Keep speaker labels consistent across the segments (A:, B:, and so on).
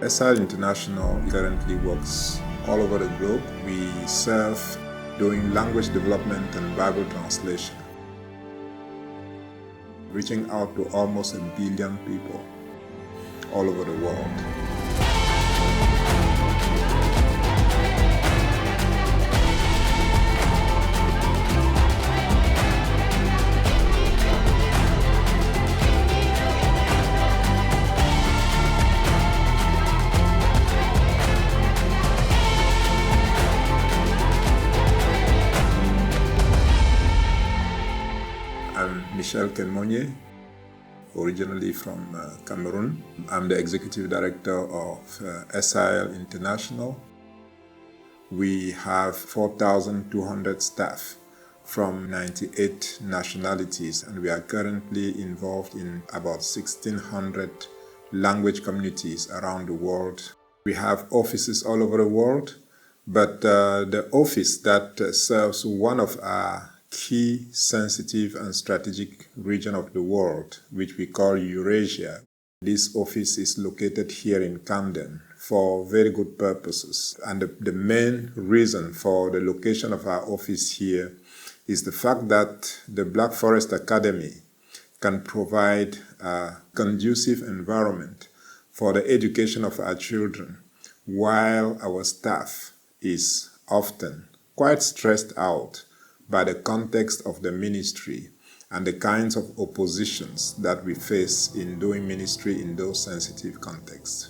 A: SIL International currently works all over the globe. We serve doing language development and Bible translation, reaching out to almost 1 billion people all over the world. I'm Michel Kenmonye, originally from Cameroon. I'm the executive director of SIL International. We have 4,200 staff from 98 nationalities, and we are currently involved in about 1,600 language communities around the world. We have offices all over the world, but the office that serves one of our key sensitive and strategic region of the world, which we call Eurasia. This office is located here in Camden for very good purposes. And the main reason for the location of our office here is the fact that the Black Forest Academy can provide a conducive environment for the education of our children, while our staff is often quite stressed out by the context of the ministry and the kinds of oppositions that we face in doing ministry in those sensitive contexts.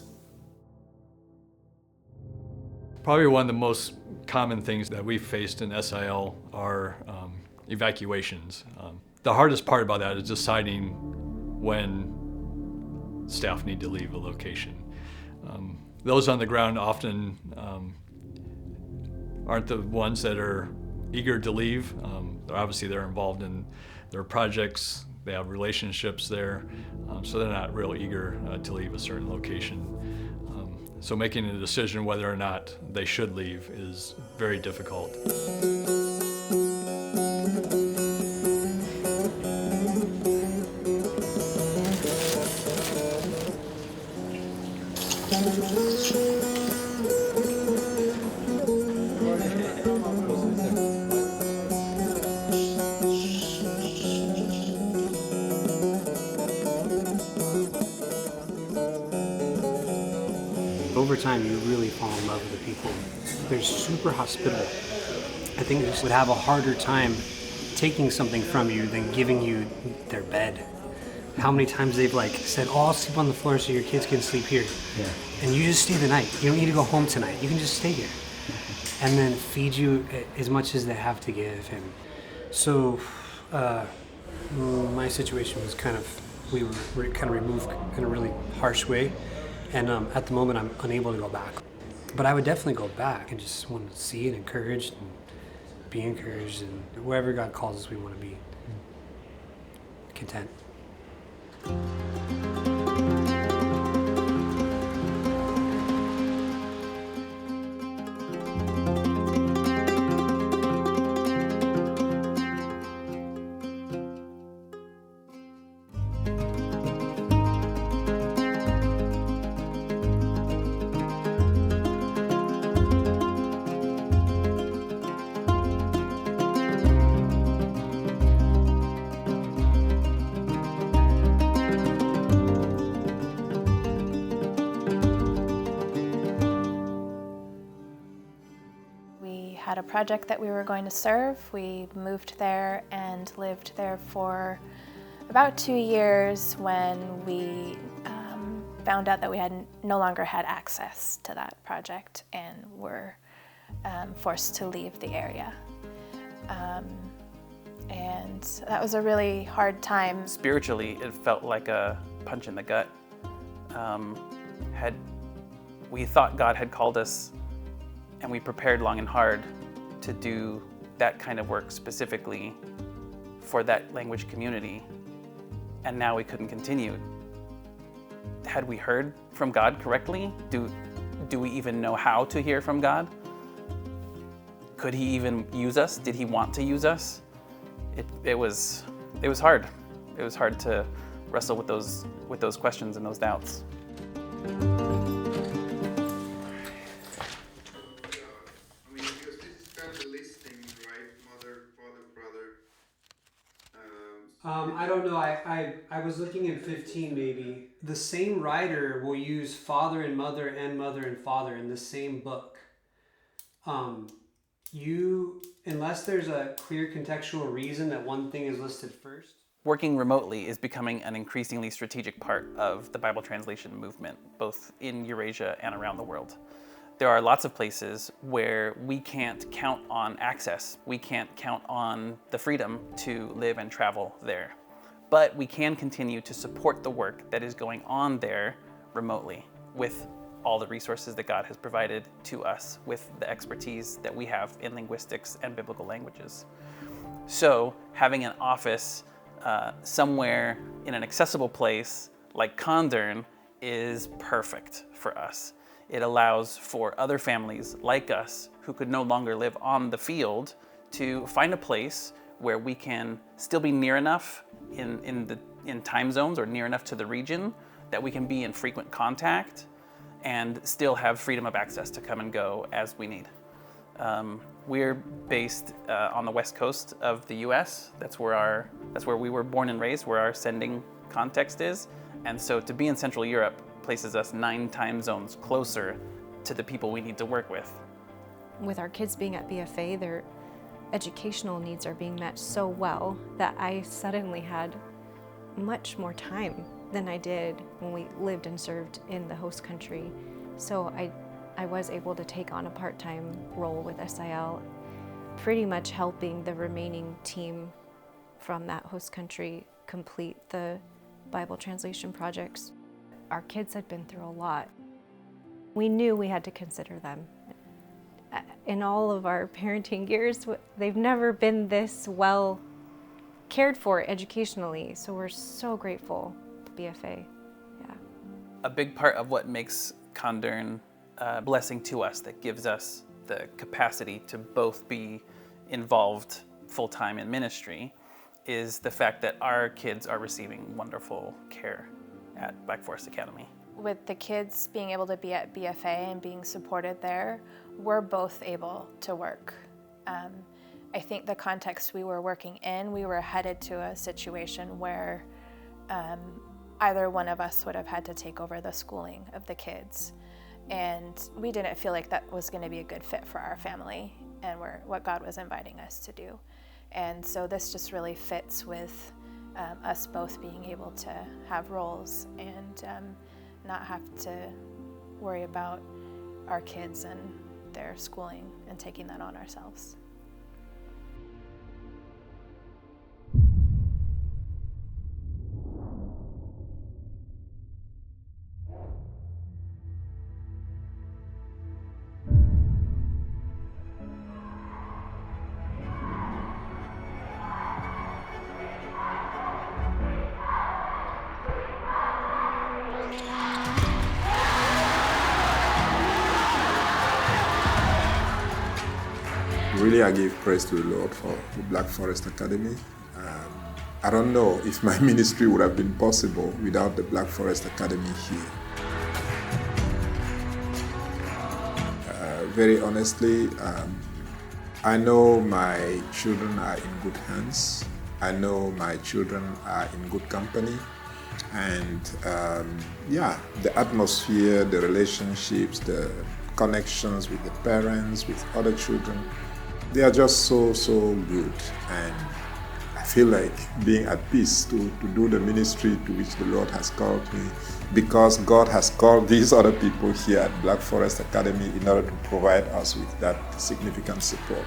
B: Probably one of the most common things that we've faced in SIL are evacuations. The hardest part about that is deciding when staff need to leave a location. Those on the ground often aren't the ones that are eager to leave. Obviously they're involved in their projects, they have relationships there, so they're not real eager to leave a certain location. So making a decision whether or not they should leave is very difficult.
C: Over time, you really fall in love with the people. They're super hospitable. I think they just would have a harder time taking something from you than giving you their bed. How many times they've said, "Oh, I'll sleep on the floor so your kids can sleep here."
D: Yeah.
C: And you just stay the night. You don't need to go home tonight. You can just stay here. And then feed you as much as they have to give. And so my situation was we were kind of removed in a really harsh way. And at the moment, I'm unable to go back. But I would definitely go back and just want to see and encourage and be encouraged. And wherever God calls us, we want to be content.
E: Had a project that we were going to serve. We moved there and lived there for about 2 years when we found out that we no longer had access to that project and were forced to leave the area. And that was a really hard time.
F: Spiritually, it felt like a punch in the gut. We thought God had called us, and we prepared long and hard to do that kind of work specifically for that language community, and now we couldn't continue. Had we heard from God correctly? Do we even know how to hear from God? Could He even use us? Did He want to use us? It was hard. It was hard to wrestle with those questions and those doubts.
C: I don't know. I was looking at 15 maybe. The same writer will use father and mother and father in the same book. Unless there's a clear contextual reason that one thing is listed first.
F: Working remotely is becoming an increasingly strategic part of the Bible translation movement, both in Eurasia and around the world. There are lots of places where we can't count on access. We can't count on the freedom to live and travel there. But we can continue to support the work that is going on there remotely with all the resources that God has provided to us, with the expertise that we have in linguistics and biblical languages. So having an office somewhere in an accessible place like Condern is perfect for us. It allows for other families like us who could no longer live on the field to find a place where we can still be near enough in time zones or near enough to the region that we can be in frequent contact and still have freedom of access to come and go as we need. We're based on the west coast of the U.S. That's where we were born and raised, where our sending context is. And so to be in Central Europe places us 9 time zones closer to the people we need to work with.
D: With our kids being at BFA, their educational needs are being met so well that I suddenly had much more time than I did when we lived and served in the host country. So I was able to take on a part-time role with SIL, pretty much helping the remaining team from that host country complete the Bible translation projects. Our kids had been through a lot. We knew we had to consider them. In all of our parenting years, they've never been this well cared for educationally, so we're so grateful to BFA. Yeah.
F: A big part of what makes Condern a blessing to us, that gives us the capacity to both be involved full-time in ministry, is the fact that our kids are receiving wonderful care at Black Forest Academy.
E: With the kids being able to be at BFA and being supported there, we're both able to work. I think the context we were working in, we were headed to a situation where either one of us would have had to take over the schooling of the kids. And we didn't feel like that was going to be a good fit for our family and what God was inviting us to do. And so this just really fits with us both being able to have roles and not have to worry about our kids and their schooling and taking that on ourselves.
A: Really, I give praise to the Lord for the Black Forest Academy. I don't know if my ministry would have been possible without the Black Forest Academy here. Very honestly, I know my children are in good hands. I know my children are in good company. And the atmosphere, the relationships, the connections with the parents, with other children, they are just so good. And I feel like being at peace to do the ministry to which the Lord has called me, because God has called these other people here at Black Forest Academy in order to provide us with that significant support.